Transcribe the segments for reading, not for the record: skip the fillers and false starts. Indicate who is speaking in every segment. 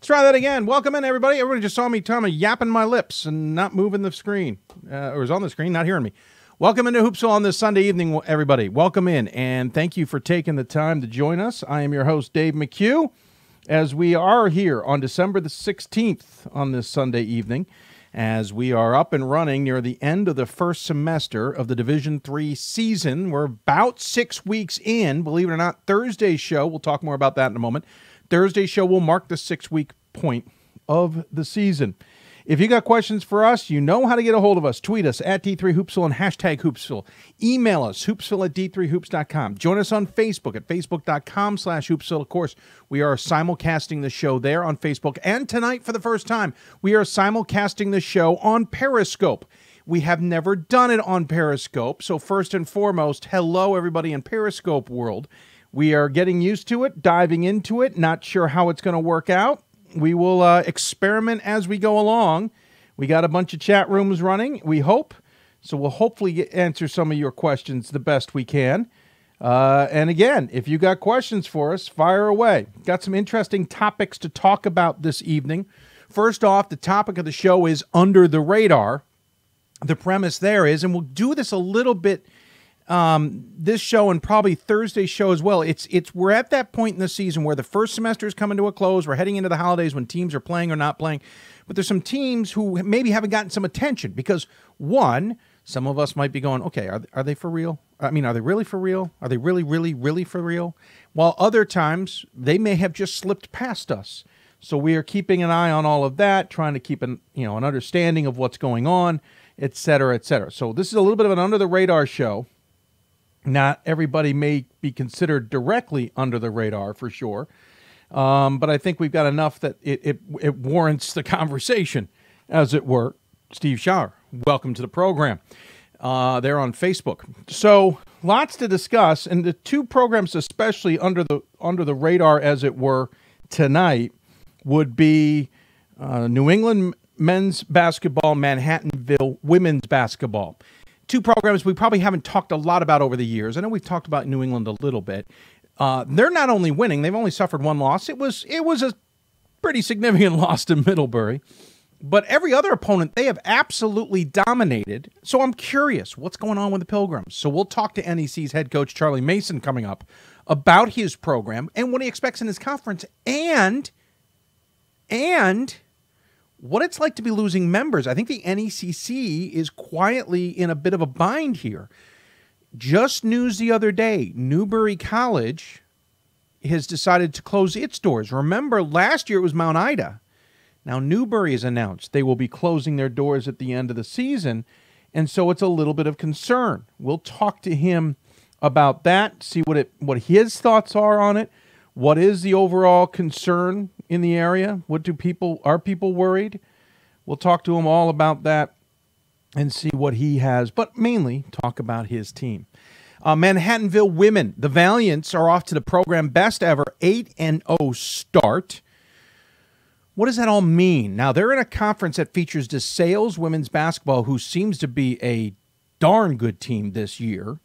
Speaker 1: try that again. Welcome in, everybody. Everybody just saw me yapping my lips and not moving the screen. Or was on the screen, not hearing me. Welcome into Hoopsville on this Sunday evening, everybody. Welcome in, and thank you for taking the time to join us. I am your host, Dave McHugh, as we are here on December the 16th on this Sunday evening, as we are up and running near the end of the first semester of the Division III season. We're about 6 weeks in, believe it or not. Thursday's show, we'll talk more about that in a moment. Thursday's show will mark the 6-week point of the season. If you got questions for us, you know how to get a hold of us. Tweet us at D3Hoopsville and hashtag Hoopsville. Email us, hoopsville@d3hoops.com. Join us on Facebook at facebook.com/Hoopsville. Of course, we are simulcasting the show there on Facebook. And tonight, for the first time, we are simulcasting the show on Periscope. We have never done it on Periscope. So first and foremost, hello, everybody in Periscope world. We are getting used to it, diving into it, not sure how it's going to work out. We will experiment as we go along. We got a bunch of chat rooms running, we hope. So we'll hopefully answer some of your questions the best we can. And again, if you got questions for us, fire away. Got some interesting topics to talk about this evening. First off, the topic of the show is Under the Radar. The premise there is, and we'll do this a little bit this show and probably Thursday's show as well. We're at that point in the season where the first semester is coming to a close. We're heading into the holidays when teams are playing or not playing. But there's some teams who maybe haven't gotten some attention because, one, some of us might be going, okay, are they for real? I mean, are they really for real? Are they really, really, really for real? While other times, they may have just slipped past us. So we are keeping an eye on all of that, trying to keep an understanding of what's going on, et cetera, et cetera. So this is a little bit of an under-the-radar show. Not everybody may be considered directly under the radar for sure, but I think we've got enough that it warrants the conversation, as it were. Steve Schauer, welcome to the program. They're on Facebook. So lots to discuss, and the two programs especially under the radar, as it were, tonight would be New England men's basketball, Manhattanville women's basketball. Two programs we probably haven't talked a lot about over the years. I know we've talked about New England a little bit. They're not only winning, they've only suffered one loss. It was a pretty significant loss to Middlebury. But every other opponent, they have absolutely dominated. So I'm curious, what's going on with the Pilgrims? So we'll talk to NEC's head coach, Charlie Mason, coming up about his program and what he expects in his conference and what it's like to be losing members. I think the NECC is quietly in a bit of a bind here. Just news the other day, Newbury College has decided to close its doors. Remember, last year it was Mount Ida. Now Newbury has announced they will be closing their doors at the end of the season, and so it's a little bit of concern. We'll talk to him about that, see what his thoughts are on it. What is the overall concern in the area? Are people worried? We'll talk to him all about that and see what he has, but mainly talk about his team. Manhattanville women, the Valiants are off to the program best ever 8-0 start. What does that all mean? Now, they're in a conference that features DeSales women's basketball, who seems to be a darn good team this year.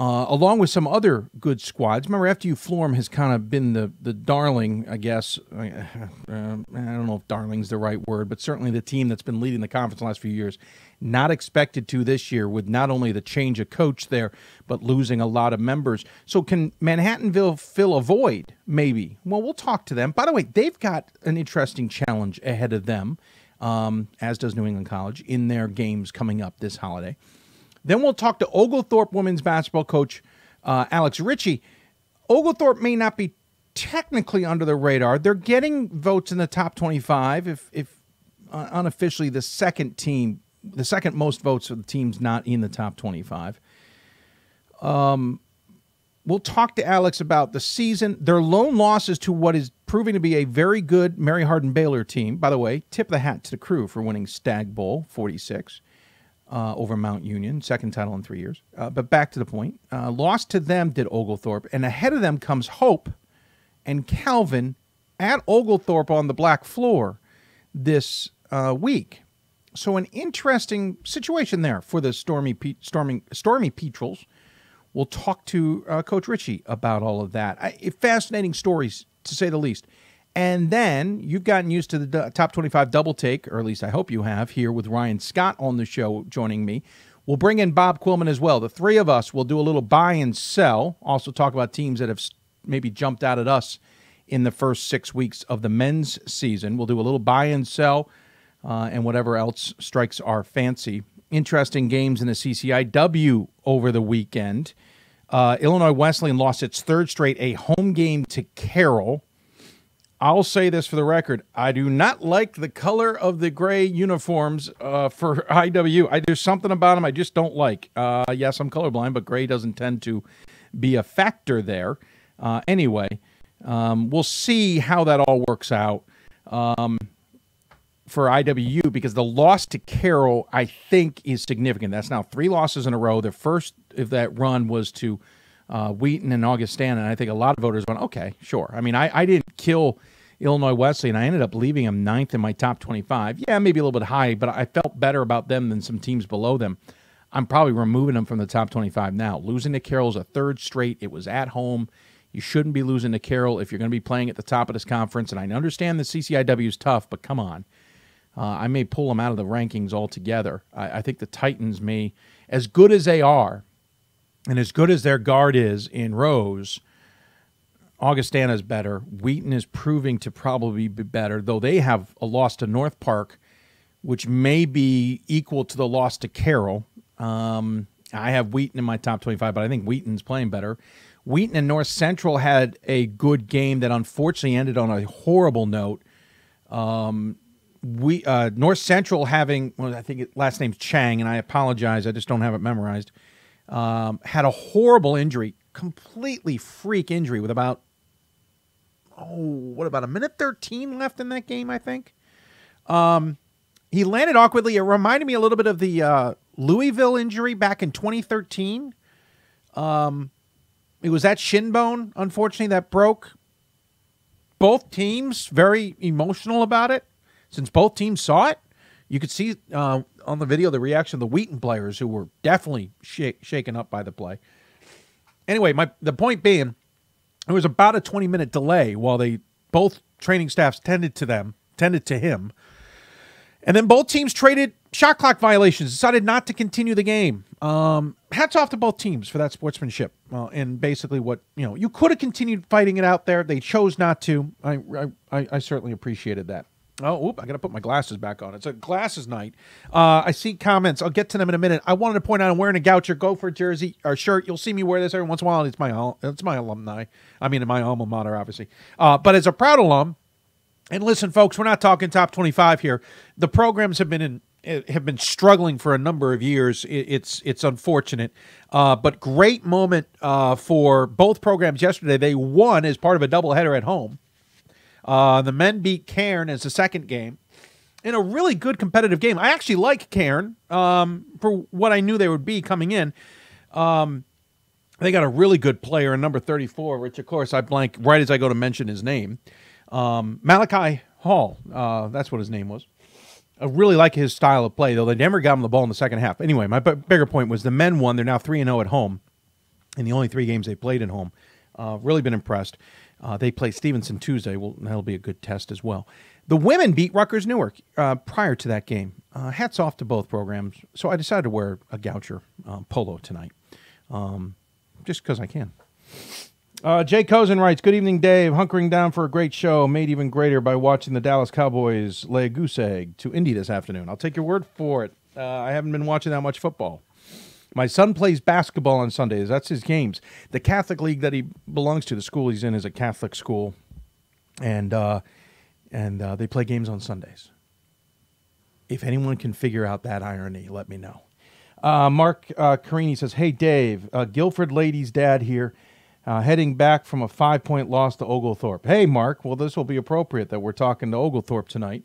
Speaker 1: Along with some other good squads. Remember, FDU Florham has kind of been the darling, I guess. I don't know if darling's the right word, but certainly the team that's been leading the conference the last few years. Not expected to this year with not only the change of coach there, but losing a lot of members. So can Manhattanville fill a void? Maybe. Well, we'll talk to them. By the way, they've got an interesting challenge ahead of them, as does New England College, in their games coming up this holiday. Then we'll talk to Oglethorpe women's basketball coach Alex Ritchie. Oglethorpe may not be technically under the radar. They're getting votes in the top 25, if unofficially the second most votes of the teams not in the top 25. We'll talk to Alex about the season, their lone losses to what is proving to be a very good Mary Hardin Baylor team. By the way, tip the hat to the crew for winning Stag Bowl 46. Over Mount Union, second title in 3 years. But back to the point. Lost to them did Oglethorpe, and ahead of them comes Hope and Calvin at Oglethorpe on the black floor this week. So an interesting situation there for the Stormy Petrels. We'll talk to Coach Ritchie about all of that. Fascinating stories, to say the least. And then you've gotten used to the top 25 double take, or at least I hope you have, here with Ryan Scott on the show joining me. We'll bring in Bob Quillman as well. The three of us will do a little buy and sell, also talk about teams that have maybe jumped out at us in the first 6 weeks of the men's season. We'll do a little buy and sell and whatever else strikes our fancy. Interesting games in the CCIW over the weekend. Illinois Wesleyan lost its third straight, a home game to Carroll. I'll say this for the record. I do not like the color of the gray uniforms for IW. There's something about them I just don't like. Yes, I'm colorblind, but gray doesn't tend to be a factor there. Anyway, we'll see how that all works out for IWU, because the loss to Carroll, I think, is significant. That's now 3 losses in a row. The first of that run was to Wheaton and Augustana, and I think a lot of voters went, okay, sure. I mean, I didn't kill Illinois Wesleyan. I ended up leaving them 9th in my top 25. Yeah, maybe a little bit high, but I felt better about them than some teams below them. I'm probably removing them from the top 25 now. Losing to Carroll is a third straight. It was at home. You shouldn't be losing to Carroll if you're going to be playing at the top of this conference, and I understand the CCIW is tough, but come on. I may pull them out of the rankings altogether. I think the Titans may, as good as they are, and as good as their guard is in Rose, Augustana is better. Wheaton is proving to probably be better, though they have a loss to North Park, which may be equal to the loss to Carroll. I have Wheaton in my top 25, but I think Wheaton's playing better. Wheaton and North Central had a good game that unfortunately ended on a horrible note. North Central having, well, I think last name's Chang, and I apologize, I just don't have it memorized, had a horrible injury, completely freak injury with about a minute 13 left in that game, I think. He landed awkwardly. It reminded me a little bit of the Louisville injury back in 2013. It was that shin bone, unfortunately, that broke. Both teams very emotional about it. Since both teams saw it, you could see on the video the reaction of the Wheaton players, who were definitely shaken up by the play. Anyway, the point being, it was about a 20-minute delay while both training staffs tended to him. And then both teams traded shot clock violations, decided not to continue the game. Hats off to both teams for that sportsmanship. And basically what, you could have continued fighting it out there. They chose not to. I certainly appreciated that. Oh, I got to put my glasses back on. It's a glasses night. I see comments. I'll get to them in a minute. I wanted to point out I'm wearing a Goucher Gopher jersey or shirt. You'll see me wear this every once in a while. It's my alumni. I mean, my alma mater, obviously. But as a proud alum, and listen, folks, we're not talking top 25 here. The programs have been struggling for a number of years. It's unfortunate, but great moment for both programs yesterday. They won as part of a doubleheader at home. The men beat Cairn as the second game in a really good competitive game. I actually like Cairn for what I knew they would be coming in. They got a really good player in number 34, which, of course, I blank right as I go to mention his name. Malachi Hall, that's what his name was. I really like his style of play, though they never got him the ball in the second half. Anyway, my bigger point was the men won. They're now 3-0 at home in the only 3 games they played at home. Really been impressed. They play Stevenson Tuesday. Well, that'll be a good test as well. The women beat Rutgers Newark prior to that game. Hats off to both programs. So I decided to wear a Goucher polo tonight, just because I can. Jay Cozen writes, good evening, Dave. Hunkering down for a great show, made even greater by watching the Dallas Cowboys lay a goose egg to Indy this afternoon. I'll take your word for it. I haven't been watching that much football. My son plays basketball on Sundays. That's his games. The Catholic league that he belongs to, the school he's in, is a Catholic school, and they play games on Sundays. If anyone can figure out that irony, let me know. Mark Carini says, hey, Dave, Guilford ladies' dad here, heading back from a 5-point loss to Oglethorpe. Hey, Mark, well, this will be appropriate that we're talking to Oglethorpe tonight.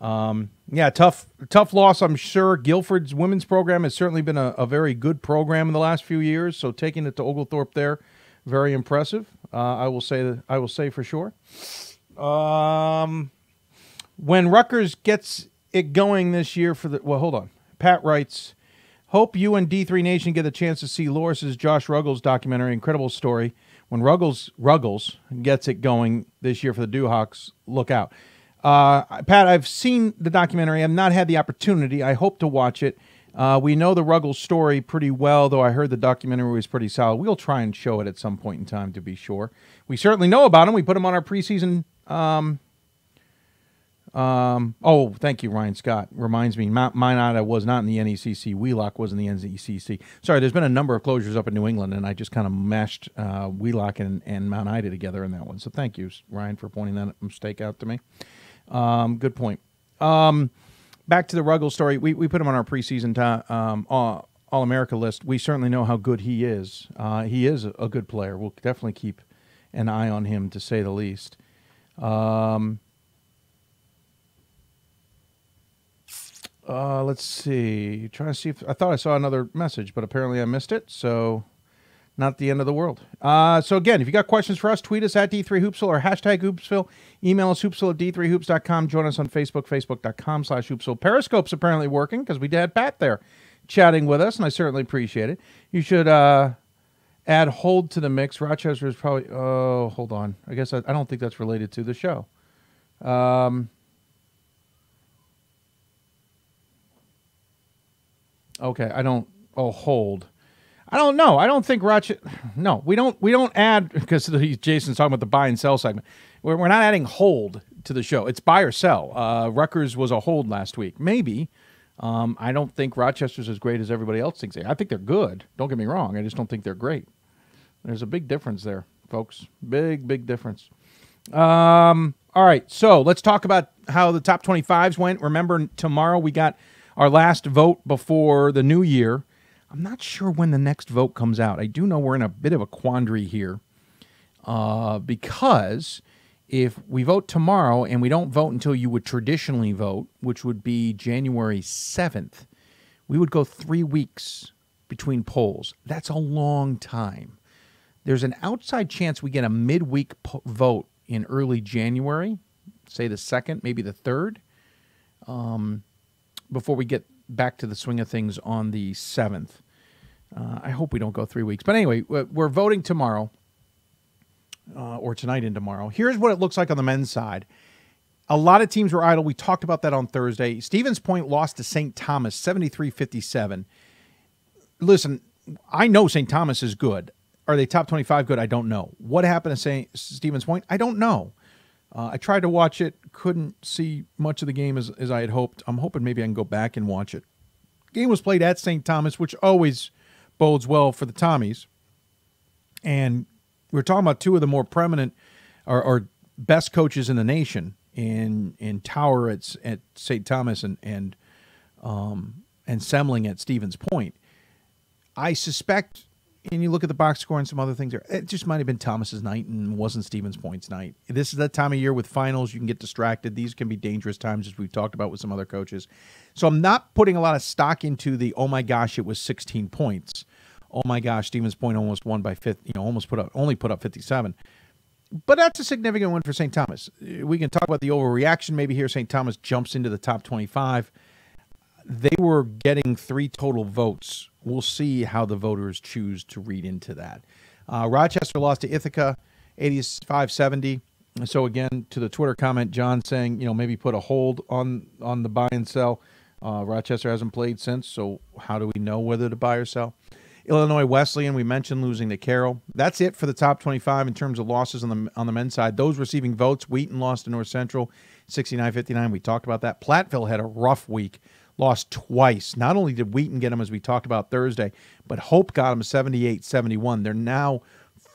Speaker 1: Yeah, tough loss, I'm sure. Guilford's women's program has certainly been a very good program in the last few years, so taking it to Oglethorpe there, very impressive. I will say for sure. When Rutgers gets it going this year hold on. Pat writes, hope you and D3 Nation get a chance to see Loris's Josh Ruggles documentary. Incredible story. when Ruggles gets it going this year for the Dewhawks, look out. Pat, I've seen the documentary. I've not had the opportunity. I hope to watch it. We know the Ruggles story pretty well, though I heard the documentary was pretty solid. We'll try and show it at some point in time to be sure. We certainly know about him. We put him on our preseason. Oh, thank you, Ryan Scott. Reminds me, Mount Ida was not in the NECC. Wheelock was in the NECC. Sorry, there's been a number of closures up in New England, and I just kind of mashed Wheelock and Mount Ida together in that one. So thank you, Ryan, for pointing that mistake out to me. Good point. Back to the Ruggles story. We put him on our preseason All-America list. We certainly know how good he is. He is a good player. We'll definitely keep an eye on him, to say the least. Let's see. Trying to see if I thought I saw another message, but apparently I missed it. So not the end of the world. So again, if you got questions for us, tweet us at D3Hoopsville or hashtag Hoopsville. Email us hoopsville@d3hoops.com. Join us on Facebook, facebook.com/Hoopsville. Periscope's apparently working because we had Pat there chatting with us, and I certainly appreciate it. You should add hold to the mix. Rochester is probably, oh, hold on. I guess I don't think that's related to the show. Okay, hold. I don't know. I don't think Rochester. No, we don't add, because Jason's talking about the buy and sell segment. We're not adding hold to the show. It's buy or sell. Rutgers was a hold last week. Maybe. I don't think Rochester's as great as everybody else thinks. I think they're good. Don't get me wrong. I just don't think they're great. There's a big difference there, folks. Big difference. All right, so let's talk about how the top 25s went. Remember, tomorrow we got our last vote before the new year. I'm not sure when the next vote comes out. I do know we're in a bit of a quandary here because if we vote tomorrow and we don't vote until you would traditionally vote, which would be January 7th, we would go 3 weeks between polls. That's a long time. There's an outside chance we get a midweek vote in early January, say the 2nd, maybe the 3rd, before we get back to the swing of things on the 7th. I hope we don't go 3 weeks. But anyway, we're voting tomorrow, or tonight and tomorrow. Here's what it looks like on the men's side. A lot of teams were idle. We talked about that on Thursday. Stevens Point lost to St. Thomas, 73-57. Listen, I know St. Thomas is good. Are they top 25 good? I don't know. What happened to Stevens Point? I don't know. I tried to watch it, couldn't see much of the game as I had hoped. I'm hoping maybe I can go back and watch it. The game was played at St. Thomas, which always bodes well for the Tommies. And we're talking about two of the more prominent or best coaches in the nation in Tower at St. Thomas and Semling at Stevens Point. I suspect, and you look at the box score and some other things there, it just might have been Thomas's night and wasn't Stevens Point's night. This is that time of year with finals. You can get distracted. These can be dangerous times, as we've talked about with some other coaches. So I'm not putting a lot of stock into the, oh my gosh, it was 16 points. Oh my gosh, Stevens Point almost won by 50, only put up 57. But that's a significant win for St. Thomas. We can talk about the overreaction maybe here. St. Thomas jumps into the top 25. They were getting 3 total votes. We'll see how the voters choose to read into that. Rochester lost to Ithaca, 85-70. So again, to the Twitter comment, John saying, maybe put a hold on the buy and sell. Rochester hasn't played since, so how do we know whether to buy or sell? Illinois Wesleyan, we mentioned losing to Carroll. That's it for the top 25 in terms of losses on the men's side. Those receiving votes, Wheaton lost to North Central, 69-59. We talked about that. Platteville had a rough week. Lost twice. Not only did Wheaton get them, as we talked about Thursday, but Hope got them 78-71. They're now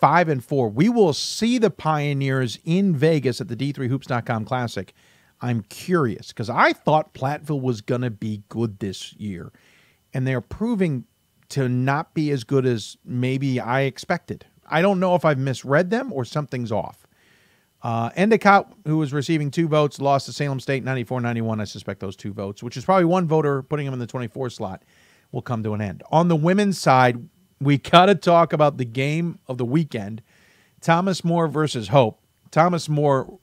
Speaker 1: 5-4. We will see the Pioneers in Vegas at the D3Hoops.com Classic. I'm curious because I thought Platteville was going to be good this year, and they're proving to not be as good as maybe I expected. I don't know if I've misread them or something's off. Endicott, who was receiving 2 votes, lost to Salem State 94-91. I suspect those 2 votes, which is probably one voter putting him in the 24 slot, will come to an end. On the women's side, we got to talk about the game of the weekend. Thomas More versus Hope. Thomas More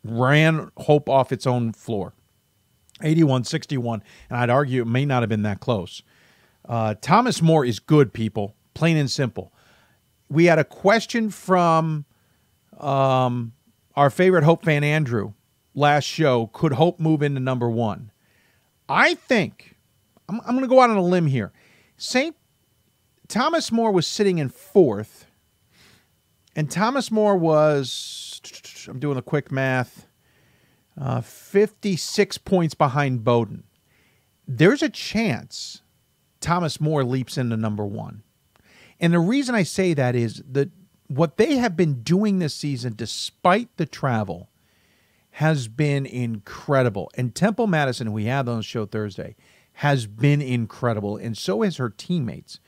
Speaker 1: ran Hope off its own floor, 81-61, and I'd argue it may not have been that close. Thomas More is good, people, plain and simple. we had a question from our favorite Hope fan, Andrew, last show. Could Hope move into number one? I think, I'm going to go out on a limb here. St. Thomas More was sitting in fourth, and Thomas More was, I'm doing the quick math, 56 points behind Bowdoin. There's a chance Thomas More leaps into number one. And the reason I say that is that what they have been doing this season, despite the travel, has been incredible. And Temple Madison, who we had on the show Thursday, has been incredible, and so has her teammates.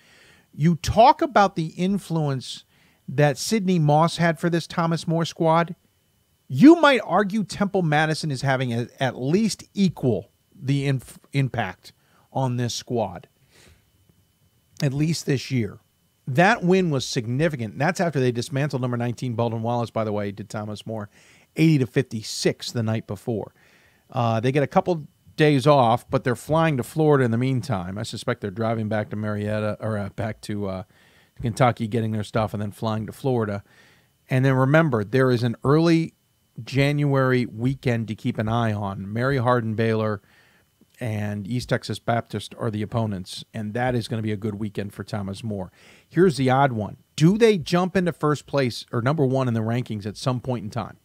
Speaker 1: You talk about the influence that Sydney Moss had for this Thomas More squad. You might argue Temple Madison is having at least equal the impact on this squad, at least this year. That win was significant. That's after they dismantled number 19, Baldwin Wallace, by the way, did Thomas More, 80-56 the night before. They get a couple days off, but they're flying to Florida in the meantime. I suspect they're driving back to Marietta, or back to Kentucky, getting their stuff, and then flying to Florida. And then remember, there is an early January weekend to keep an eye on. Mary Hardin Baylor and East Texas Baptist are the opponents, and that is going to be a good weekend for Thomas More. Here's the odd one. Do they jump into first place or number one in the rankings at some point in time?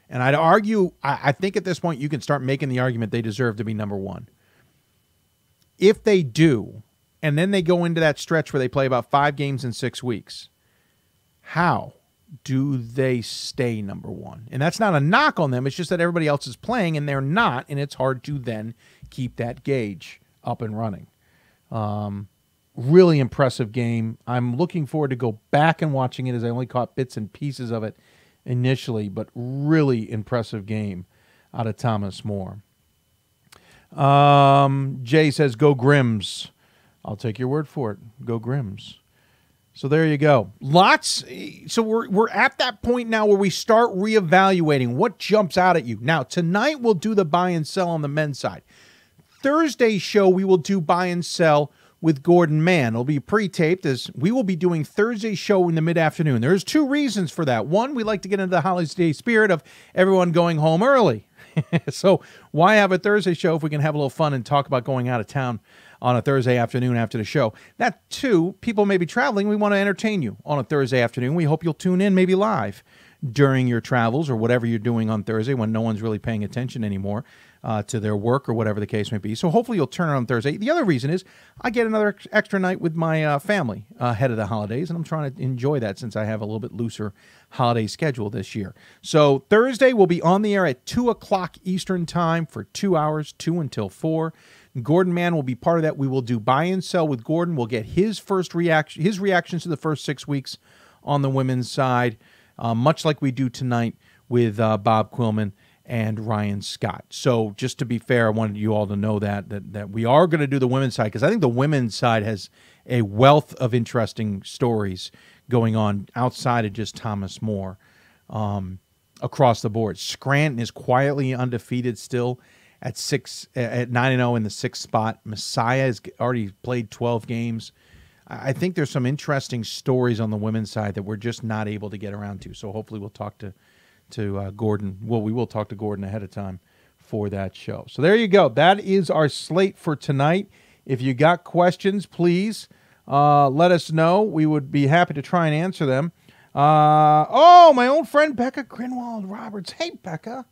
Speaker 1: And I'd argue, I think at this point you can start making the argument they deserve to be number one. If they do, and then they go into that stretch where they play about 5 games in 6 weeks, how do they stay number one? And that's not a knock on them. It's just that everybody else is playing and they're not, and it's hard to then keep that gauge up and running. Really impressive game. I'm looking forward to go back and watching it, as I only caught bits and pieces of it initially, but really impressive game out of Thomas More. Jay says, go Grims. I'll take your word for it. Go Grims. So there you go. So we're at that point now where we start reevaluating what jumps out at you. Now, tonight we'll do the buy and sell on the men's side. Thursday's show, we will do buy and sell with Gordon Mann. It'll be pre-taped, as we will be doing Thursday's show in the mid-afternoon. There's 2 reasons for that. One, we like to get into the holiday spirit of everyone going home early. So why have a Thursday show if we can have a little fun and talk about going out of town on a Thursday afternoon after the show? That, 2, people may be traveling. We want to entertain you on a Thursday afternoon. We hope you'll tune in maybe live during your travels or whatever you're doing on Thursday when no one's really paying attention anymore to their work or whatever the case may be. So hopefully you'll turn it on Thursday. The other reason is I get another extra night with my family ahead of the holidays, and I'm trying to enjoy that since I have a little bit looser holiday schedule this year. So Thursday we'll be on the air at 2 o'clock Eastern time for 2 hours, 2 until 4. Gordon Mann will be part of that. We will do buy and sell with Gordon. We'll get his reactions to the first 6 weeks on the women's side, much like we do tonight with Bob Quillman and Ryan Scott. So just to be fair, I wanted you all to know that we are going to do the women's side, because I think the women's side has a wealth of interesting stories going on outside of just Thomas More across the board. Scranton is quietly undefeated still at 9-0 in the 6th spot. Messiah has already played 12 games. I think there's some interesting stories on the women's side that we're just not able to get around to. So hopefully we'll talk to Gordon. Well, we will talk to Gordon ahead of time for that show. So there you go. That is our slate for tonight. If you got questions, please let us know. We would be happy to try and answer them. My old friend Becca Grinwald Roberts. Hey, Becca.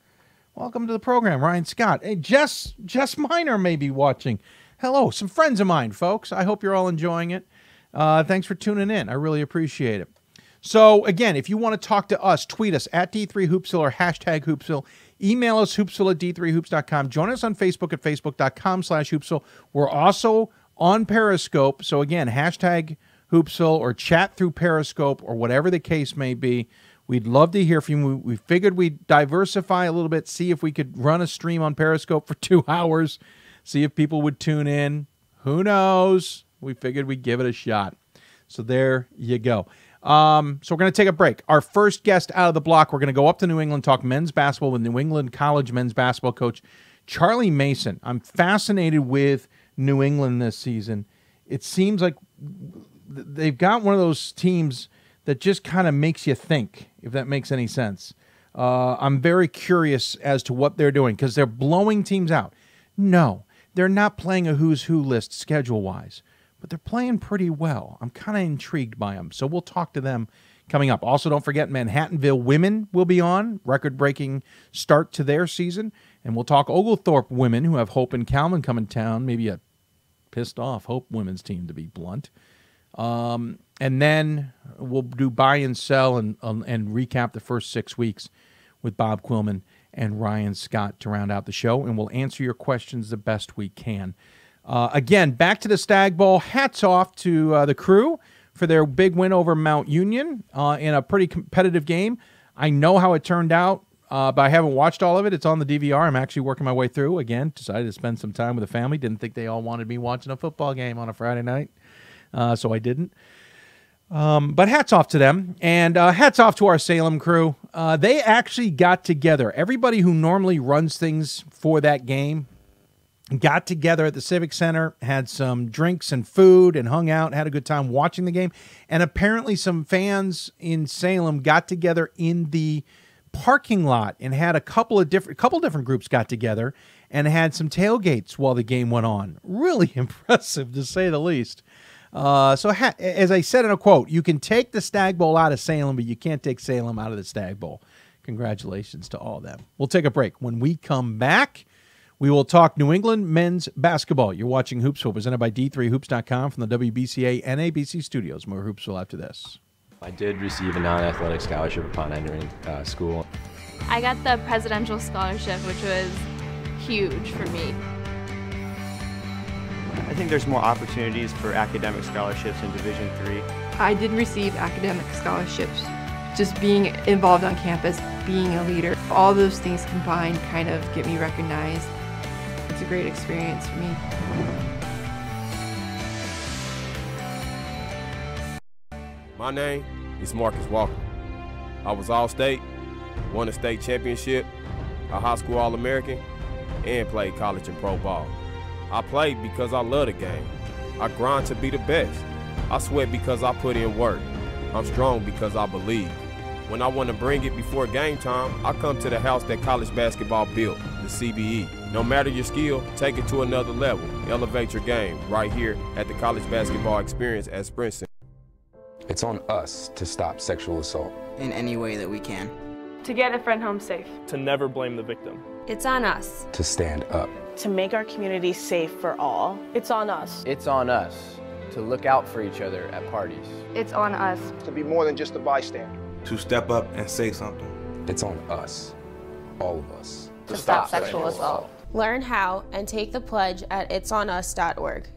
Speaker 1: Welcome to the program. Ryan Scott. Hey, Jess Miner may be watching. Hello, some friends of mine, folks. I hope you're all enjoying it. Thanks for tuning in. I really appreciate it. So, again, if you want to talk to us, tweet us at D3Hoopsville or hashtag Hoopsville. Email us, hoopsville@d3hoops.com. Join us on Facebook at facebook.com/Hoopsville. We're also on Periscope. So, again, hashtag Hoopsville or chat through Periscope or whatever the case may be. We'd love to hear from you. We figured we'd diversify a little bit, see if we could run a stream on Periscope for 2 hours, see if people would tune in. Who knows? We figured we'd give it a shot. So there you go. So we're going to take a break. Our first guest out of the block, we're going to go up to New England, talk men's basketball with New England College men's basketball coach Charlie Mason. I'm fascinated with New England this season. It seems like they've got one of those teams that just kind of makes you think, if that makes any sense. I'm very curious as to what they're doing because they're blowing teams out. No, they're not playing a who's who list schedule-wise, but they're playing pretty well. I'm kind of intrigued by them, so we'll talk to them coming up. Also, don't forget Manhattanville women will be on, record-breaking start to their season, and we'll talk Oglethorpe women who have Hope and Calvin coming town, maybe a pissed-off Hope women's team, to be blunt. And then we'll do buy and sell and recap the first 6 weeks with Bob Quillman and Ryan Scott to round out the show, and we'll answer your questions the best we can. Again, back to the Stag Bowl. Hats off to the crew for their big win over Mount Union in a pretty competitive game. I know how it turned out, but I haven't watched all of it. It's on the DVR. I'm actually working my way through. Again, decided to spend some time with the family. Didn't think they all wanted me watching a football game on a Friday night, so I didn't. But hats off to them, and hats off to our Salem crew. They actually got together. Everybody who normally runs things for that game got together at the Civic Center, had some drinks and food, and hung out, had a good time watching the game. And apparently some fans in Salem got together in the parking lot and had a couple different groups got together and had some tailgates while the game went on. Really impressive, to say the least. As I said in a quote, you can take the Stag Bowl out of Salem, but you can't take Salem out of the Stag Bowl. Congratulations to all of them. We'll take a break. When we come back, we will talk New England men's basketball. You're watching Hoopsville, presented by D3Hoops.com from the WBCA NABC Studios. More Hoopsville after this.
Speaker 2: I did receive a non-athletic scholarship upon entering school.
Speaker 3: I got the presidential scholarship, which was huge for me.
Speaker 4: I think there's more opportunities for academic scholarships in Division III.
Speaker 5: I did receive academic scholarships. Just being involved on campus, being a leader, all those things combined kind of get me recognized. It's a great experience for me.
Speaker 6: My name is Marcus Walker. I was All-State, won a state championship, a high school All-American, and played college and pro ball. I played because I love the game. I grind to be the best. I sweat because I put in work. I'm strong because I believe. When I want to bring it before game time, I come to the house that college basketball built, the CBE. No matter your skill, take it to another level. Elevate your game right here at the College Basketball Experience at Sprint Center.
Speaker 7: It's on us to stop sexual assault.
Speaker 8: In any way that we can.
Speaker 9: To get a friend home safe.
Speaker 10: To never blame the victim.
Speaker 11: It's on us.
Speaker 7: To stand up.
Speaker 12: To make our community safe for all.
Speaker 9: It's on us.
Speaker 13: It's on us to look out for each other at parties.
Speaker 3: It's on us.
Speaker 14: To be more than just a bystander.
Speaker 15: To step up and say something.
Speaker 7: It's on us, all of us.
Speaker 11: To stop sexual assault.
Speaker 16: Learn how and take the pledge at itsonus.org.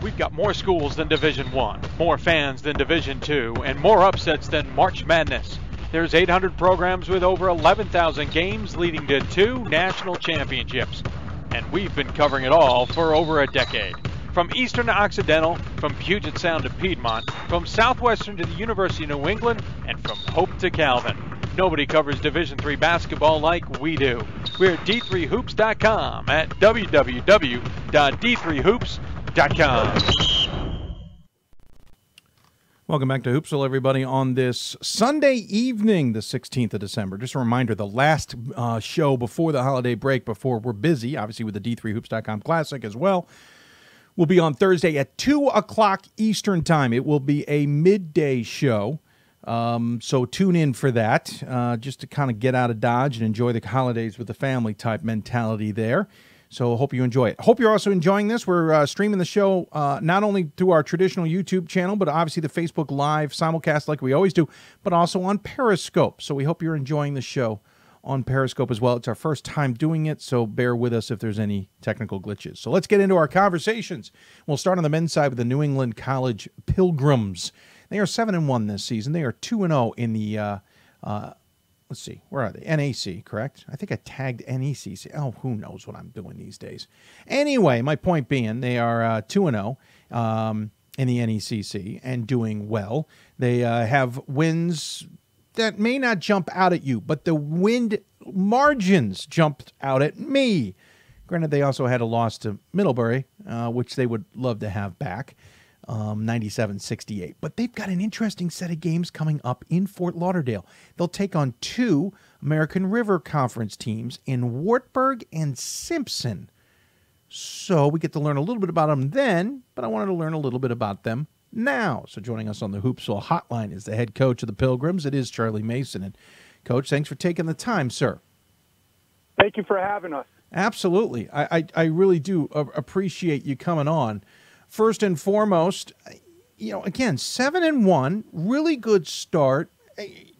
Speaker 17: We've got more schools than Division I, more fans than Division II, and more upsets than March Madness. There's 800 programs with over 11,000 games leading to 2 national championships. And we've been covering it all for over a decade. From Eastern to Occidental, from Puget Sound to Piedmont, from Southwestern to the University of New England, and from Hope to Calvin. Nobody covers Division III basketball like we do. We're at D3Hoops.com at www.d3hoops.com.
Speaker 1: Welcome back to Hoopsville, everybody, on this Sunday evening, the 16th of December. Just a reminder, the last show before the holiday break, before we're busy, obviously with the D3Hoops.com Classic as well, will be on Thursday at 2 o'clock Eastern Time. It will be a midday show, so tune in for that, just to kind of get out of Dodge and enjoy the holidays with the family type mentality there. So I hope you enjoy it. Hope you're also enjoying this. We're streaming the show not only through our traditional YouTube channel, but obviously the Facebook Live simulcast like we always do, but also on Periscope. So we hope you're enjoying the show on Periscope as well. It's our first time doing it, so bear with us if there's any technical glitches. So let's get into our conversations. We'll start on the men's side with the New England College Pilgrims. They are 7-1 this season. They are 2-0 in the let's see, where are they? NAC, correct? I think I tagged NEC. Oh, who knows what I'm doing these days. Anyway, my point being, they are 2-0 in the NECC and doing well. They have wins that may not jump out at you, but the win margins jumped out at me. Granted, they also had a loss to Middlebury, which they would love to have back, 97-68. But they've got an interesting set of games coming up in Fort Lauderdale. They'll take on 2 American River Conference teams in Wartburg and Simpson. So we get to learn a little bit about them then, but I wanted to learn a little bit about them now. So joining us on the Hoopsville hotline is the head coach of the Pilgrims. It is Charlie Mason. And Coach, thanks for taking the time, sir.
Speaker 8: Thank you for having us.
Speaker 1: Absolutely. I really do appreciate you coming on. First and foremost, again, 7-1, really good start.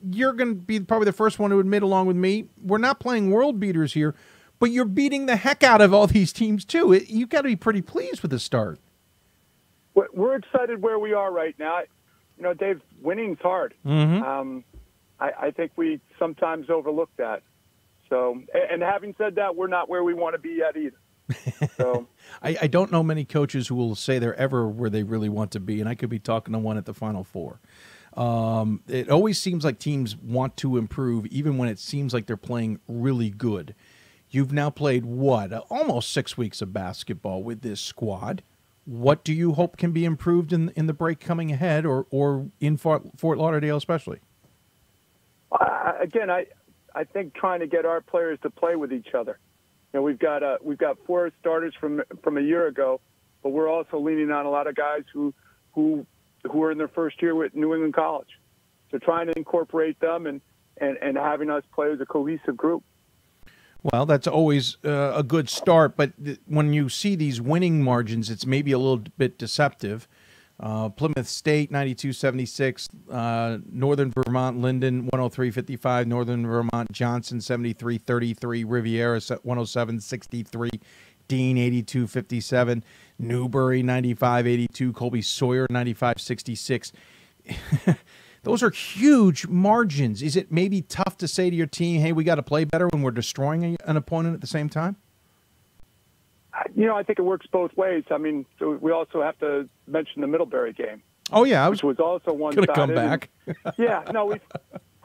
Speaker 1: You're going to be probably the first one to admit, along with me, we're not playing world beaters here, but you're beating the heck out of all these teams, too. You've got to be pretty pleased with the start.
Speaker 8: We're excited where we are right now. Dave, winning's hard.
Speaker 1: Mm-hmm.
Speaker 8: I think we sometimes overlook that. So, and having said that, we're not where we want to be yet either. So,
Speaker 1: I don't know many coaches who will say they're ever where they really want to be, and I could be talking to one at the Final Four. It always seems like teams want to improve, even when it seems like they're playing really good. You've now played, almost 6 weeks of basketball with this squad. What do you hope can be improved in the break coming ahead, or in Fort Lauderdale especially?
Speaker 8: Again, I think trying to get our players to play with each other. We've got 4 starters from a year ago, but we're also leaning on a lot of guys who are in their first year with New England College. So trying to incorporate them and having us play as a cohesive group.
Speaker 1: Well, that's always a good start, but when you see these winning margins, it's maybe a little bit deceptive. Plymouth State, 92-76, Northern Vermont, Linden, 103-55, Northern Vermont, Johnson, 73-33, Riviera, 107-63, Dean, 82-57, Newbury, 95-82, Colby Sawyer, 95-66. Those are huge margins. Is it maybe tough to say to your team, hey, we got to play better when we're destroying an opponent at the same time?
Speaker 8: I think it works both ways. I mean, we also have to mention the Middlebury game.
Speaker 1: Oh, yeah.
Speaker 8: Which was also one-sided.
Speaker 1: Going to come back.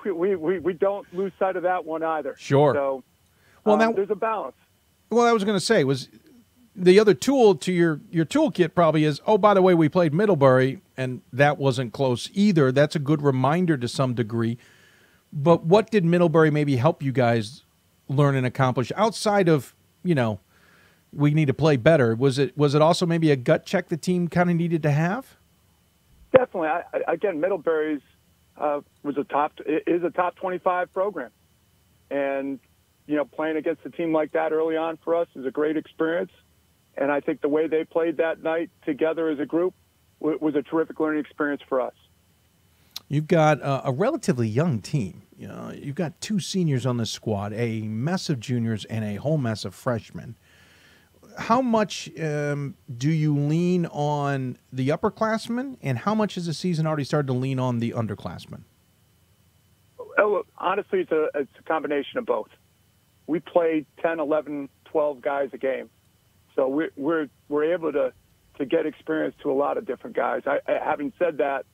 Speaker 8: We don't lose sight of that one either.
Speaker 1: Sure.
Speaker 8: So, there's a balance.
Speaker 1: Well, I was going to say, was the other tool to your toolkit probably is, oh, by the way, we played Middlebury, and that wasn't close either. That's a good reminder to some degree. But what did Middlebury maybe help you guys learn and accomplish outside of, we need to play better? Was it also maybe a gut check the team kind of needed to have?
Speaker 8: Definitely. Again, Middlebury's is a top 25 program, and playing against a team like that early on for us is a great experience. And I think the way they played that night together as a group was a terrific learning experience for us.
Speaker 1: You've got a relatively young team. You've got 2 seniors on the squad, a mess of juniors, and a whole mess of freshmen. How much do you lean on the upperclassmen, and how much has the season already started to lean on the underclassmen?
Speaker 8: Honestly, it's a combination of both. We play 10, 11, 12 guys a game, so we're able to get experience to a lot of different guys. Having said that,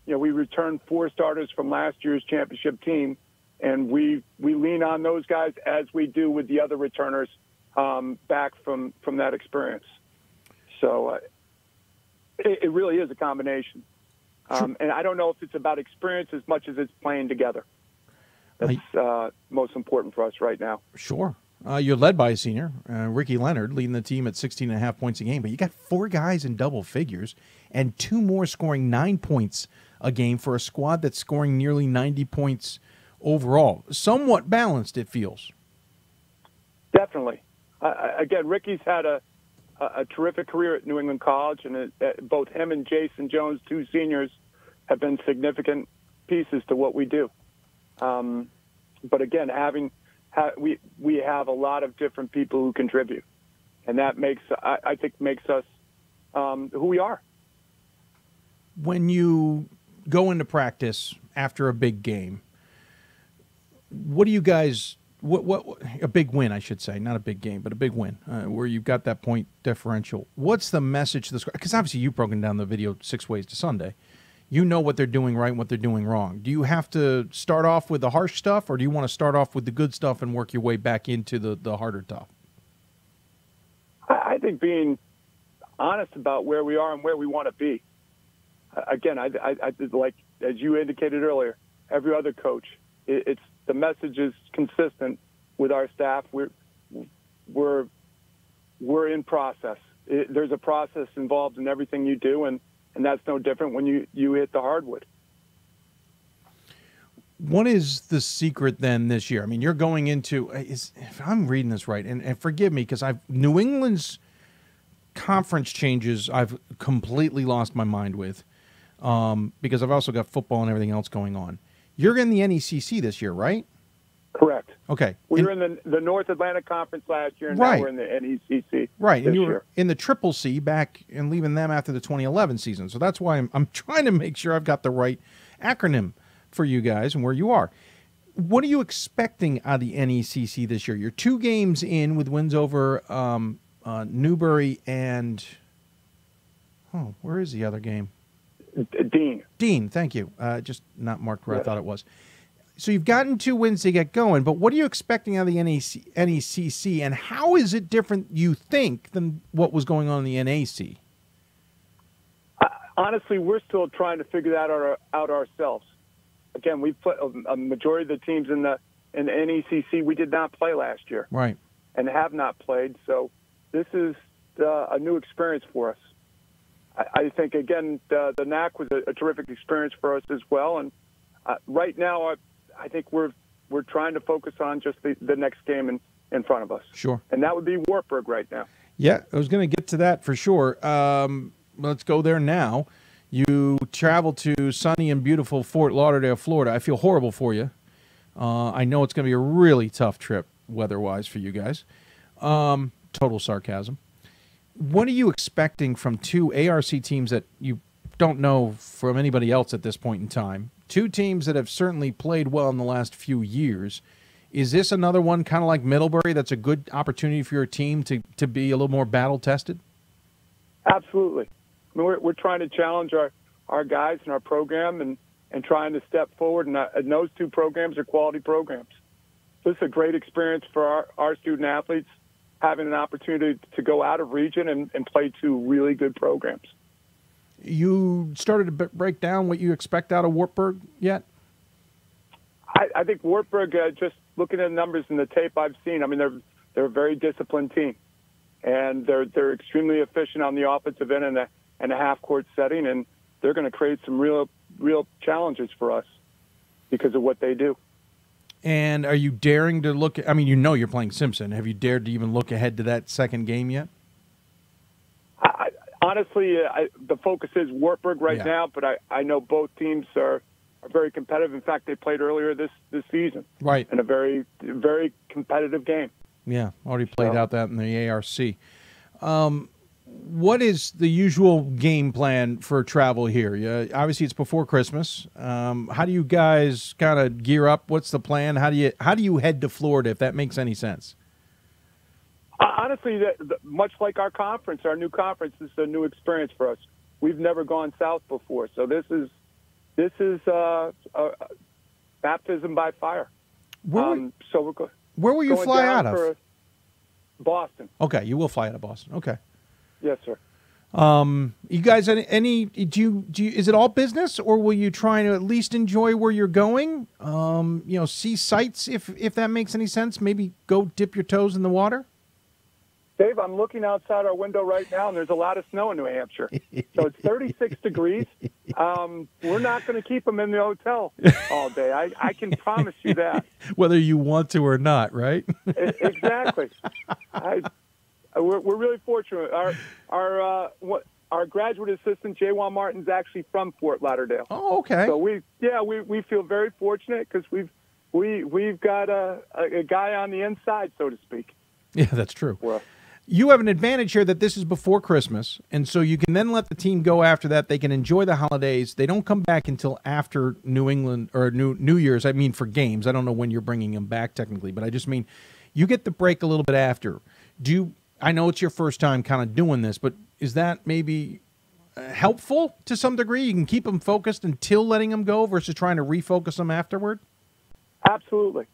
Speaker 8: we returned 4 starters from last year's championship team, and we lean on those guys as we do with the other returners back from that experience. So it really is a combination. And I don't know if it's about experience as much as it's playing together. That's most important for us right now.
Speaker 1: Sure. You're led by a senior, Ricky Leonard, leading the team at 16.5 points a game. But you got 4 guys in double figures and 2 more scoring 9 points a game for a squad that's scoring nearly 90 points overall. Somewhat balanced, it feels.
Speaker 8: Definitely. Again, Ricky's had a terrific career at New England College, and both him and Jason Jones, 2 seniors, have been significant pieces to what we do. But again, we have a lot of different people who contribute, and that I think makes us who we are.
Speaker 1: When you go into practice after a big game, what do you guys? What a big win, I should say, not a big game, but a big win where you've got that point differential. What's the message to the squad? Because obviously you've broken down the video 6 ways to Sunday. You know what they're doing right and what they're doing wrong. Do you have to start off with the harsh stuff, or do you want to start off with the good stuff and work your way back into the harder stuff?
Speaker 8: I think being honest about where we are and where we want to be. Again, I like, as you indicated earlier, every other coach, it's the message is consistent with our staff. We're in process. There's a process involved in everything you do, and that's no different when you hit the hardwood.
Speaker 1: What is the secret then this year? I mean, you're going into, if I'm reading this right, and forgive me, because New England's conference changes I've completely lost my mind with, because I've also got football and everything else going on. You're in the NECC this year, right?
Speaker 8: Correct.
Speaker 1: Okay.
Speaker 8: We were in the North Atlantic Conference last year, and now we're in the NECC.
Speaker 1: Right, and you were
Speaker 8: year.
Speaker 1: in the Triple C back and leaving them after the 2011 season. So that's why I'm trying to make sure I've got the right acronym for you guys and where you are. What are you expecting out of the NECC this year? You're 2 games in with wins over Newbury and, where is the other game? Dean, thank you. Just not marked where I thought it was. So you've gotten 2 wins to get going, but what are you expecting out of the NECC, and how is it different, you think, than what was going on in the NAC?
Speaker 8: Honestly, we're still trying to figure that out ourselves. Again, we've put a majority of the teams in the NECC we did not play last year,
Speaker 1: right,
Speaker 8: and have not played. So this is a new experience for us. I think again the NAC was a terrific experience for us as well, and right now I think we're trying to focus on just the next game in front of us.
Speaker 1: Sure,
Speaker 8: and that would be Wartburg right now.
Speaker 1: Yeah, I was going to get to that for sure. Let's go there now. You travel to sunny and beautiful Fort Lauderdale, Florida. I feel horrible for you. I know it's going to be a really tough trip weather-wise for you guys. Total sarcasm. What are you expecting from 2 ARC teams that you don't know from anybody else at this point in time? 2 teams that have certainly played well in the last few years. Is this another one kind of like Middlebury that's a good opportunity for your team to be a little more battle-tested?
Speaker 8: Absolutely. I mean, we're trying to challenge our guys and our program and trying to step forward, and those 2 programs are quality programs. This is a great experience for our student-athletes, having an opportunity to go out of region and play 2 really good programs.
Speaker 1: You started to break down what you expect out of Wartburg yet?
Speaker 8: I think Wartburg, just looking at the numbers and the tape I've seen, I mean, they're a very disciplined team, and they're extremely efficient on the offensive end and a half-court setting, and they're going to create some real challenges for us because of what they do.
Speaker 1: And are you daring to look – I mean, you know you're playing Simpson. Have you dared to even look ahead to that second game yet?
Speaker 8: Honestly, the focus is Wartburg right now, but I know both teams are very competitive. In fact, they played earlier this season,
Speaker 1: right,
Speaker 8: in a very, very competitive game.
Speaker 1: Yeah, already played out that in the ARC. What is the usual game plan for travel here? Obviously, it's before Christmas. How do you guys kind of gear up? What's the plan? How do you head to Florida, if that makes any sense?
Speaker 8: Honestly, much like our conference, our new conference, this is a new experience for us. We've never gone south before, so this is baptism by fire.
Speaker 1: Where will you
Speaker 8: going
Speaker 1: fly
Speaker 8: down
Speaker 1: out of?
Speaker 8: Boston.
Speaker 1: Okay, you will fly out of Boston. Okay.
Speaker 8: Yes, sir.
Speaker 1: You guys, is it all business, or will you try to at least enjoy where you're going? See sights if that makes any sense. Maybe go dip your toes in the water.
Speaker 8: Dave, I'm looking outside our window right now, and there's a lot of snow in New Hampshire. So it's 36 degrees. We're not going to keep them in the hotel all day. I can promise you that.
Speaker 1: Whether you want to or not, right?
Speaker 8: Exactly. We're really fortunate. Our graduate assistant, Jaywan Martin, is actually from Fort Lauderdale.
Speaker 1: Oh, okay.
Speaker 8: So we feel very fortunate because we've got a guy on the inside, so to speak.
Speaker 1: Yeah, that's true.
Speaker 8: Well,
Speaker 1: you have an advantage here that this is before Christmas, and so you can then let the team go after that. They can enjoy the holidays. They don't come back until after New England or New Year's. I mean, for games. I don't know when you're bringing them back technically, but I just mean you get the break a little bit after. I know it's your first time kind of doing this, but is that maybe helpful to some degree? You can keep them focused until letting them go versus trying to refocus them afterward?
Speaker 8: Absolutely.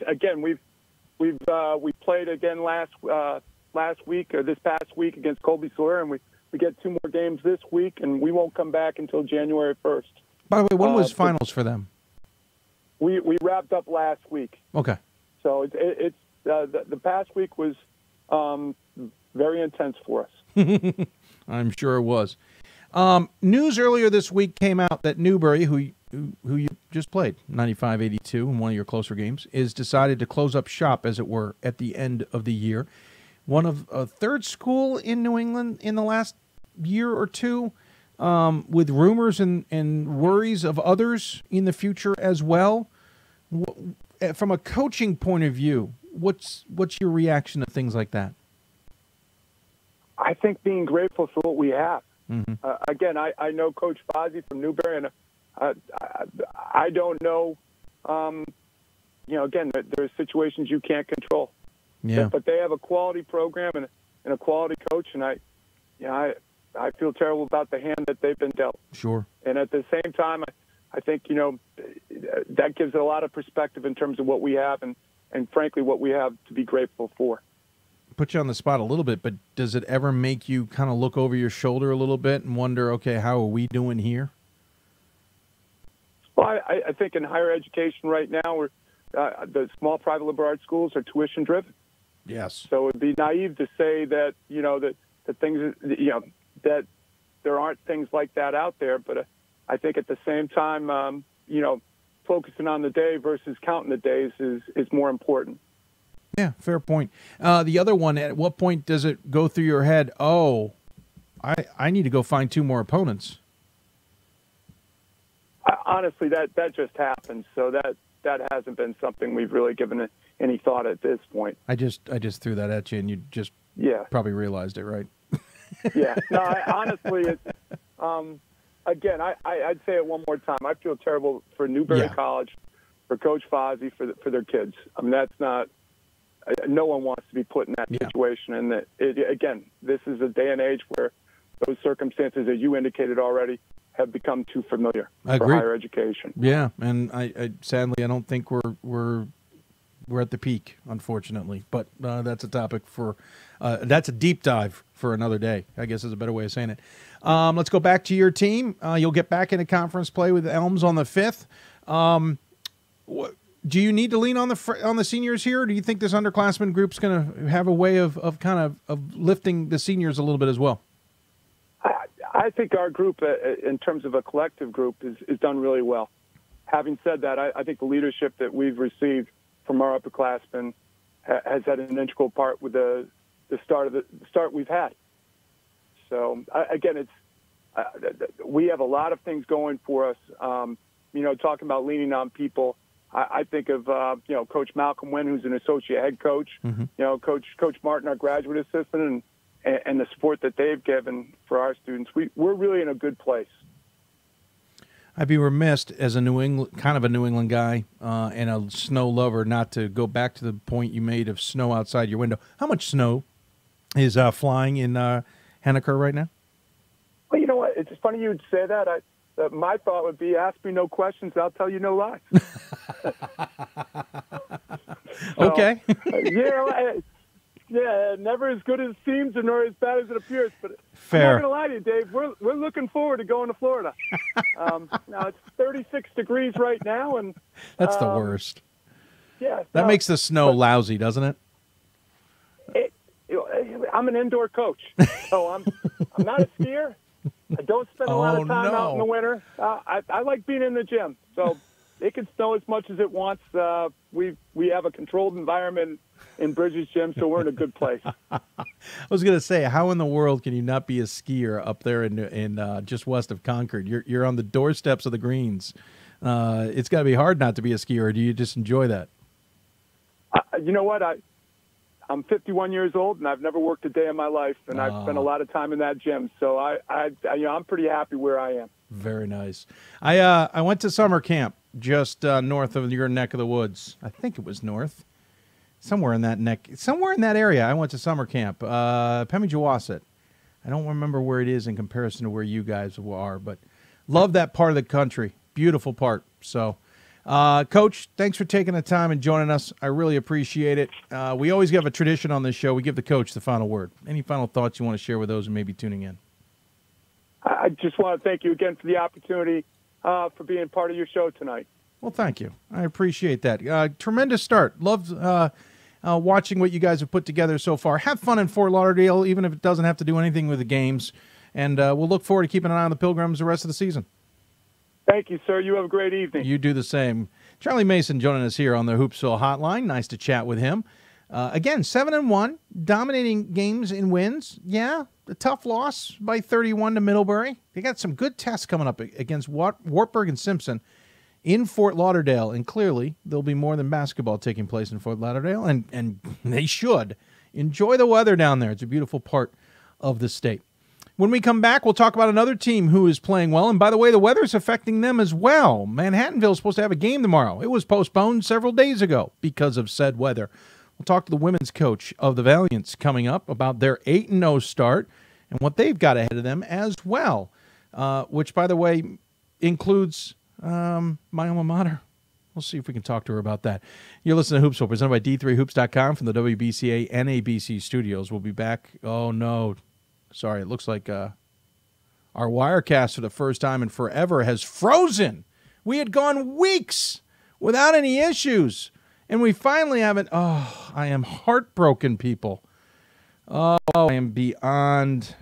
Speaker 8: Again, we played again last last week or this past week against Colby Sawyer, and we get 2 more games this week, and we won't come back until January 1st.
Speaker 1: By the way, when was finals for them?
Speaker 8: We wrapped up last week.
Speaker 1: Okay.
Speaker 8: So it's the past week was very intense for us.
Speaker 1: I'm sure it was. News earlier this week came out that Newberry, who you just played 95-82 in one of your closer games, is decided to close up shop, as it were, at the end of the year. One of a third school in New England in the last year or two, with rumors and worries of others in the future as well. From a coaching point of view, what's your reaction to things like that?
Speaker 8: I think being grateful for what we have.
Speaker 1: Mm-hmm.
Speaker 8: Again, I know Coach Fozzie from Newberry, and I don't know. Again, there's situations you can't control.
Speaker 1: Yeah.
Speaker 8: But they have a quality program and a quality coach, and I feel terrible about the hand that they've been dealt.
Speaker 1: Sure.
Speaker 8: And at the same time, I think that gives it a lot of perspective in terms of what we have, and frankly, what we have to be grateful for.
Speaker 1: Put you on the spot a little bit, but does it ever make you kind of look over your shoulder a little bit and wonder, okay, how are we doing here?
Speaker 8: Well, I think in higher education right now, the small private liberal arts schools are tuition driven.
Speaker 1: Yes.
Speaker 8: So it'd be naive to say that that things that there aren't things like that out there. But I think at the same time, focusing on the day versus counting the days is more important.
Speaker 1: Yeah, fair point. The other one, at what point does it go through your head, oh, I need to go find 2 more opponents?
Speaker 8: Honestly, that just happened. So that hasn't been something we've really given any thought at this point.
Speaker 1: I just threw that at you, and you just probably realized it, right?
Speaker 8: Yeah. No, honestly, it's, again, I'd say it one more time. I feel terrible for Newberry College, for Coach Fozzie, for their kids. I mean, that's not. No one wants to be put in that situation. And again, this is a day and age where those circumstances that you indicated already have become too familiar for higher education.
Speaker 1: Yeah, and I sadly I don't think we're at the peak, unfortunately. But that's a topic for that's a deep dive for another day, I guess is a better way of saying it. Let's go back to your team. You'll get back into conference play with Elms on the 5th. Do you need to lean on the seniors here, or do you think this underclassmen group's going to have a way of lifting the seniors a little bit as well?
Speaker 8: I think our group, in terms of a collective group, is done really well. Having said that, I think the leadership that we've received from our upperclassmen has had an integral part with the start we've had. So again, we have a lot of things going for us. Talking about leaning on people. I think of Coach Malcolm Wynn, who's an associate head coach. Mm-hmm. Coach Martin, our graduate assistant, and the support that they've given for our students. We're really in a good place.
Speaker 1: I'd be remiss as a New England guy and a snow lover not to go back to the point you made of snow outside your window. How much snow is flying in Henniker right now?
Speaker 8: Well, you know what? It's funny you'd say that. My thought would be, ask me no questions, I'll tell you no lies.
Speaker 1: Okay.
Speaker 8: Never as good as it seems nor as bad as it appears. But
Speaker 1: fair.
Speaker 8: I'm not going to lie to you, Dave. We're looking forward to going to Florida. Now, it's 36 degrees right now. And
Speaker 1: that's the worst.
Speaker 8: Yeah.
Speaker 1: That makes the snow lousy, doesn't it?
Speaker 8: I'm an indoor coach, so I'm not a skier. I don't spend a lot of time out in the winter. I like being in the gym, so it can snow as much as it wants. We have a controlled environment in Bridges Gym, so we're in a good place.
Speaker 1: I was going to say, how in the world can you not be a skier up there in just west of Concord? You're on the doorsteps of the greens. It's got to be hard not to be a skier. Or do you just enjoy that?
Speaker 8: You know what? I'm 51 years old, and I've never worked a day in my life, and I've spent a lot of time in that gym. So I'm pretty happy where I am.
Speaker 1: Very nice. I went to summer camp just north of your neck of the woods. I think it was north, somewhere in that area. I went to summer camp, Pemigewasset. I don't remember where it is in comparison to where you guys are, but love that part of the country. Beautiful part. So Coach, thanks for taking the time and joining us. I really appreciate it. We always have a tradition on this show. We give the coach the final word. Any final thoughts you want to share with those who may be tuning in?
Speaker 8: I just want to thank you again for the opportunity for being part of your show tonight.
Speaker 1: Well, thank you. I appreciate that. Tremendous start. Loved watching what you guys have put together so far. Have fun in Fort Lauderdale, even if it doesn't have to do anything with the games. And we'll look forward to keeping an eye on the Pilgrims the rest of the season.
Speaker 8: Thank you, sir. You have a great evening.
Speaker 1: You do the same. Charlie Mason joining us here on the Hoopsville Hotline. Nice to chat with him. Again, 7-1, dominating games in wins. Yeah, a tough loss by 31 to Middlebury. They got some good tests coming up against Wartburg and Simpson in Fort Lauderdale, and clearly there'll be more than basketball taking place in Fort Lauderdale, and they should. Enjoy the weather down there. It's a beautiful part of the state. When we come back, we'll talk about another team who is playing well, and by the way, the weather's affecting them as well. Manhattanville is supposed to have a game tomorrow. It was postponed several days ago because of said weather. We'll talk to the women's coach of the Valiants coming up about their 8-0 start and what they've got ahead of them as well, which, by the way, includes my alma mater. We'll see if we can talk to her about that. You're listening to Hoopsville, presented by D3Hoops.com from the WBCA NABC Studios. We'll be back. Oh, no. Sorry, it looks like our Wirecast for the first time in forever has frozen. We had gone weeks without any issues. And we finally have it. Oh, I am heartbroken, people. Oh, I am beyond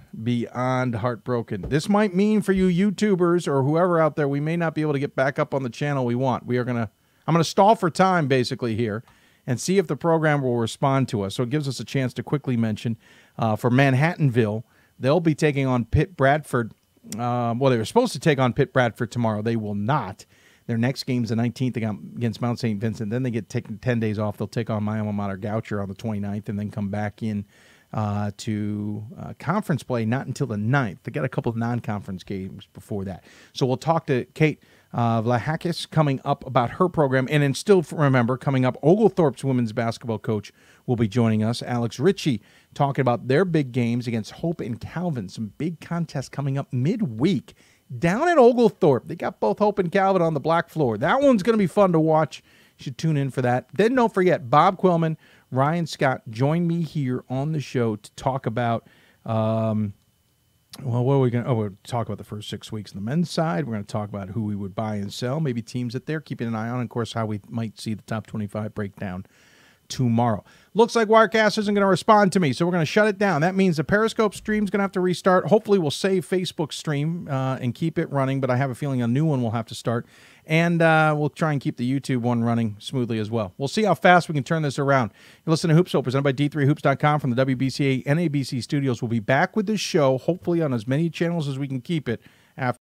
Speaker 1: heartbroken. This might mean for you YouTubers or whoever out there, we may not be able to get back up on the channel we want. I'm gonna stall for time basically here and see if the program will respond to us. So it gives us a chance to quickly mention for Manhattanville, they'll be taking on Pitt Bradford. Well, they were supposed to take on Pitt Bradford tomorrow. They will not. Their next game's the 19th against Mount St. Vincent. Then they get taken 10 days off. They'll take on my alma mater, Goucher, on the 29th, and then come back in to conference play not until the 9th. They got a couple of non-conference games before that. So we'll talk to Kate Vlahakis coming up about her program. And then still remember, coming up, Oglethorpe's women's basketball coach will be joining us. Alex Ritchie talking about their big games against Hope and Calvin. Some big contests coming up midweek down at Oglethorpe. They got both Hope and Calvin on the black floor. That one's going to be fun to watch. You should tune in for that. Then don't forget, Bob Quillman, Ryan Scott join me here on the show to talk about, what are we going to, we'll talk about the first 6 weeks on the men's side. We're going to talk about who we would buy and sell, maybe teams that they're keeping an eye on, and of course, how we might see the top 25 breakdown tomorrow. Looks like Wirecast isn't going to respond to me, so we're going to shut it down. That means the Periscope stream's going to have to restart. Hopefully we'll save Facebook stream and keep it running, but I have a feeling a new one will have to start. And we'll try and keep the YouTube one running smoothly as well. We'll see how fast we can turn this around. You're listening to Hoopsville, presented by D3Hoops.com from the WBCA NABC Studios. We'll be back with this show, hopefully on as many channels as we can keep it after